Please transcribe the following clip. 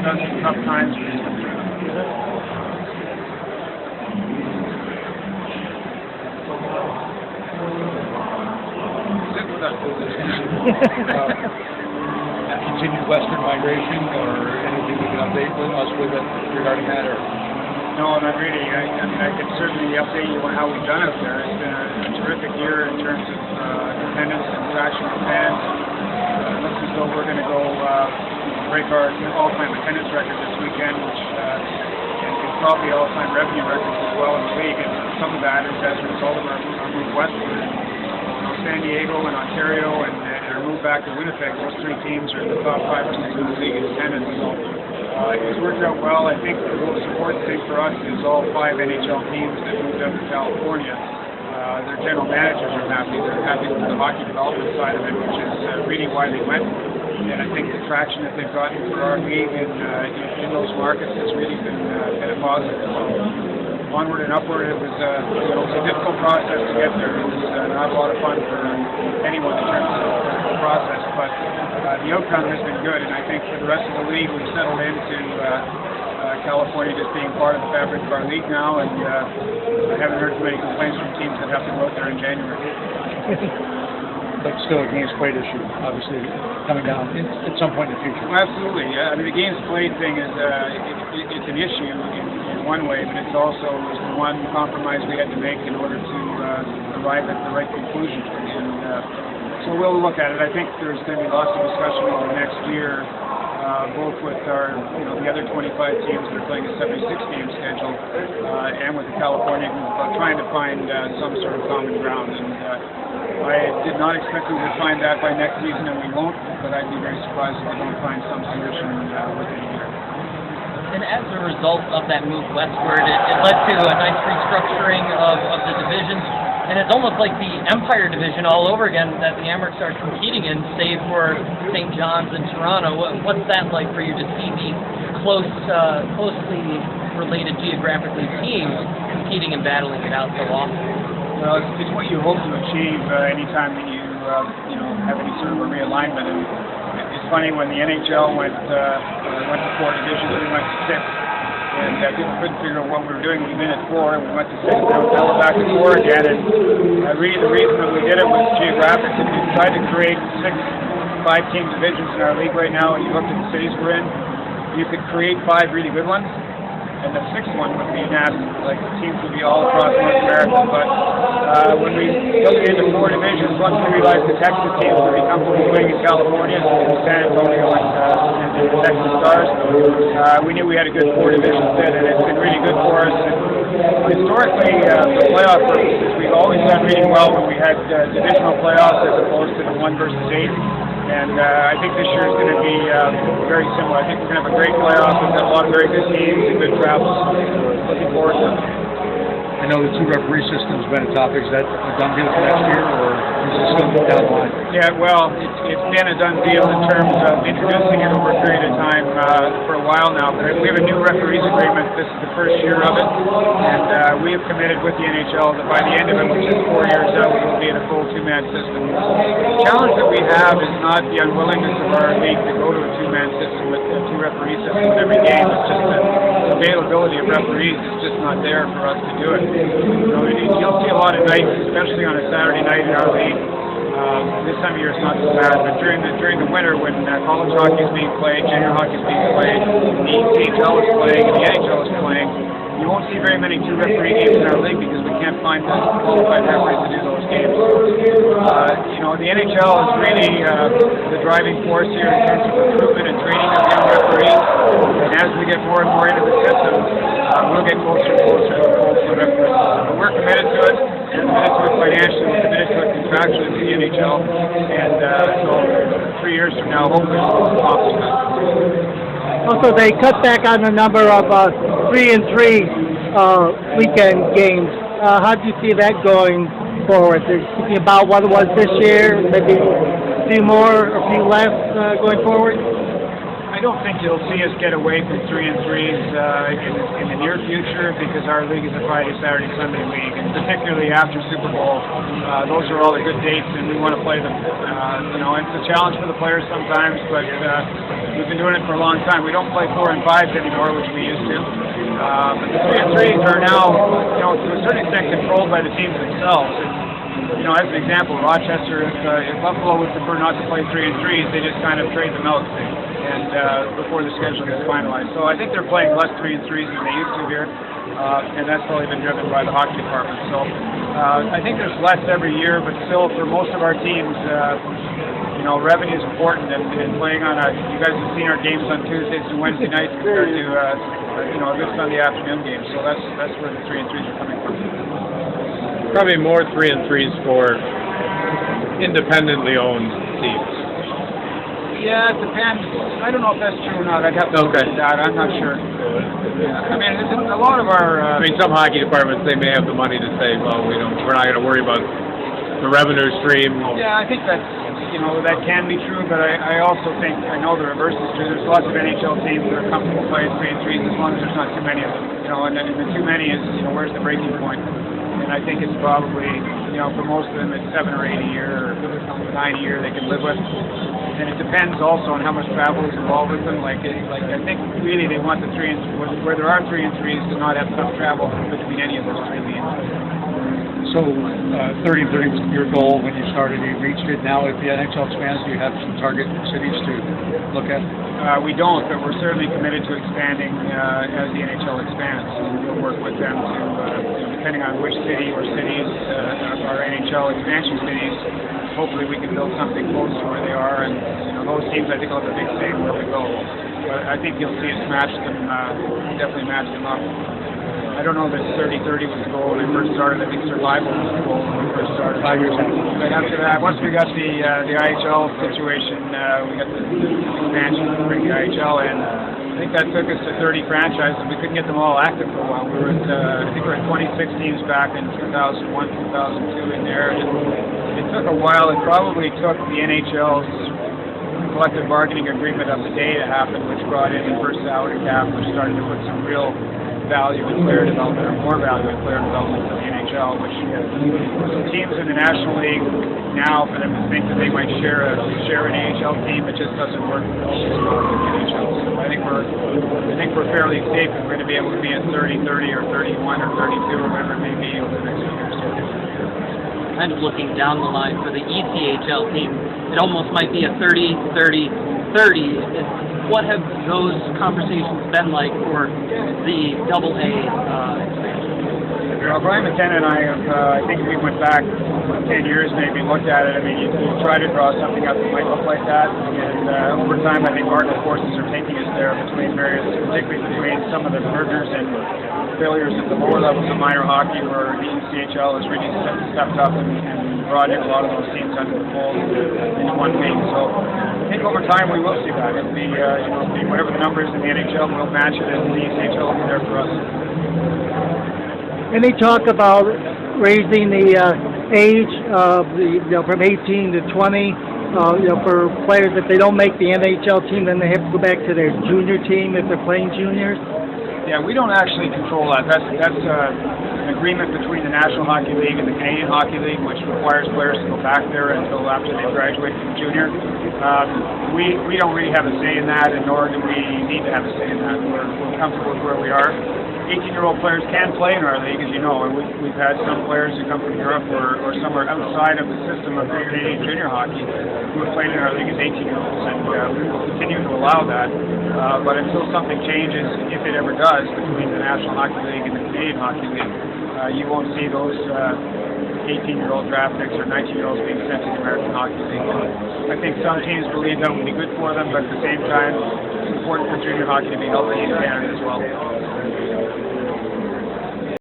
done some tough times recently. Continued western migration, or anything you can update us with regarding that? Or? No, not really. I mean, I can certainly update you on how we've done out there. It's been a terrific year in terms of attendance and traction of fans. It looks as though we're going to go break our all-time attendance record this weekend, which is probably all-time revenue records as well in the league. And some of that is as a result of our move westward. San Diego and Ontario and our move back to Winnipeg, those three teams are in the top 5 or 6 in the league in attendance. So it's worked out well. I think the most important thing for us is all 5 NHL teams that moved up to California. Their general managers are happy. They're happy with the hockey development side of it, which is really why they went. And I think the traction that they've gotten for our league in those markets has really been a positive. So, onward and upward. It was a difficult process to get there. It was not a lot of fun for anyone in terms of the process, but the outcome has been good, and I think for the rest of the league we've settled into California just being part of the fabric of our league now, and I haven't heard too many complaints from teams that have to go out there in January. But still a games played issue, obviously, coming down at some point in the future. Well, absolutely. Yeah. I mean, the games played thing is it's an issue in one way, but it's also the one compromise we had to make in order to arrive at the right conclusion. And so we'll look at it. I think there's going to be lots of discussion over the next year, both with our, the other 25 teams that are playing a 76-game schedule, and with the California group, about trying to find some sort of common ground. And I did not expect we would find that by next season, and we won't, but I'd be very surprised if we don't find some solution within a year. And as a result of that move westward, it led to a nice restructuring of the divisions, and it's almost like the Empire division all over again that the Amerks are competing in, save for St. John's and Toronto. What's that like for you to see the closely related geographically teams competing and battling it out so often? Well, it's what you hope to achieve anytime that you have any sort of a realignment. And it's funny, when the NHL went to 4 divisions, we went to 6, and people couldn't figure out what we were doing. We've been at 4, and we went to 6, now we're back at 4 again. And really the reason that we did it was geographic. If you tried to create 6 5-team divisions in our league right now, and you looked at the cities we're in, you could create 5 really good ones. And the 6th one would be nasty. Like, the teams would be all across North America. But when we built it into 4 divisions, once we realized the Texas teams would be comfortable playing in California, San Antonio and the Texas Stars, we knew we had a good 4-division fit, and it's been really good for us. And historically, for playoff purposes, we've always done really well when we had divisional playoffs as opposed to the 1 versus 8. And I think this year is going to be very similar. I think we're going to have a great playoff. We've got a lot of very good teams and good travels. Looking forward to it. I know the 2-referee system has been a topic. Is that a done deal for next year, or is it still down the line? Yeah, well, it's been a done deal in terms of introducing it over a period of time for a while now. But we have a new referees agreement. This is the first year of it. And we have committed with the NHL that by the end of it, which is 4 years out, we will be in a full 2-man system. The challenge that we have is not the unwillingness of our league to go to a 2-man system with a 2-referee system in every game. It's just the availability of referees is just not there for us to do it. You'll see a lot of nights, especially on a Saturday night in our league. This time of year it's not so bad, but during the winter when college hockey is being played, junior hockey is being played, the CHL is playing, and the NHL is playing, you won't see very many 2-referee games in our league because we can't find the qualified referees to do those games. The NHL is really the driving force here in terms of recruitment and training of young referees. And as we get more and more into the system, we'll get closer and closer to a full referee system. But we're committed to it. We're committed to it financially. We're committed to it contractually with the NHL. And so 3 years from now, hopefully we'll accomplish that. Also, they cut back on the number of 3-and-3 weekend games. How do you see that going forward? They're thinking about what it was this year, maybe a few more, a few less going forward? I don't think you'll see us get away from 3-and-3s in the near future because our league is a Friday, Saturday, Sunday league, and particularly after Super Bowl, those are all the good dates, and we want to play them. It's a challenge for the players sometimes, but we've been doing it for a long time. We don't play 4 and 5s anymore, which we used to. But the 3 and 3s are now, to a certain extent, controlled by the teams themselves. As an example, Rochester, if Buffalo would prefer not to play 3 and 3s, they just kind of trade them out before the schedule gets finalized. So I think they're playing less 3 and 3s than they used to here, and that's probably been driven by the hockey department. So I think there's less every year, but still for most of our teams, revenue is important, and playing on you guys have seen our games on Tuesdays and Wednesday nights compared to a good Sunday afternoon game. So that's where the 3 and 3s are coming from. Probably more 3 and 3s for independently owned teams. Yeah, it depends. I don't know if that's true or not. I'd have to look at that. I'm not sure. Yeah. I mean, a lot of our. Some hockey departments, they may have the money to say, well, we're not going to worry about the revenue stream. Yeah, I think that's that can be true, but I also think I know the reverse is true. There's lots of NHL teams that are comfortable playing 3 and 3s as long as there's not too many of them. And the too many is where's the breaking point? And I think it's probably for most of them it's 7 or 8 a year or 9 a year they can live with. And it depends also on how much travel is involved with them. Like I think really they want the 3 and where there are 3 and 3s to not have tough travel between any of those 3 leagues. So 30 and 30 was your goal when you started. You reached it. Now, if the NHL expands, do you have some target cities to look at? We don't, but we're certainly committed to expanding as the NHL expands. We'll work with them to, depending on which city or cities of our NHL expansion cities, hopefully we can build something close to where they are. And those teams, I think, will have a big say in where we go. But I think you'll see us match them, definitely match them up. I don't know that 30-30 was the goal when we first started. I think survival was the goal when we first started. 5 years out. But after that, once we got the IHL situation, we got the expansion to bring the IHL in. I think that took us to 30 franchises. We couldn't get them all active for a while. We were at, I think we were at 26 teams back in 2001, 2002 in there. It took a while. It probably took the NHL's collective bargaining agreement of the day to happen, which brought in the first salary cap, which started to put some real value in player development, or more value in player development for the NHL, which some teams in the National League now, for them to think that they might share an AHL team, it just doesn't work with the NHL. So I think we're fairly safe, and we're going to be able to be at 30-30 or 31 or 32 or whatever it may be over the next few years. Kind of looking down the line for the ECHL team, it almost might be a 30-30-30. What have those conversations been like for the AA expansion? Well, Brian McKenna and I have, I think we went back 10 years maybe and looked at it. I mean, you try to draw something up that might look like that, and over time I think market forces are taking us there particularly between some of the mergers and failures at the lower levels of minor hockey, where the ECHL has really stepped up and brought in a lot of those teams under the fold into one league. So I think over time we will see that. It'll be, whatever the number is in the NHL, we'll match it, and the ECHL will be there for us. Any talk about raising the age of from 18 to 20? For players, if they don't make the NHL team, then they have to go back to their junior team if they're playing juniors. Yeah, we don't actually control that. That's an agreement between the National Hockey League and the Canadian Hockey League, which requires players to go back there until after they graduate from junior. We don't really have a say in that, and nor do we need to have a say in that. We're comfortable with where we are. 18-year-old players can play in our league, as you know, and we've had some players who come from Europe or somewhere outside of the system of Canadian junior hockey who have played in our league as 18-year-olds, and we will continue to allow that. But until something changes, if it ever does, between the National Hockey League and the Canadian Hockey League, you won't see those 18-year-old draft picks or 19-year-olds being sent to the American Hockey League. And I think some teams believe that would be good for them, but at the same time, it's important for junior hockey to be healthy in Canada as well.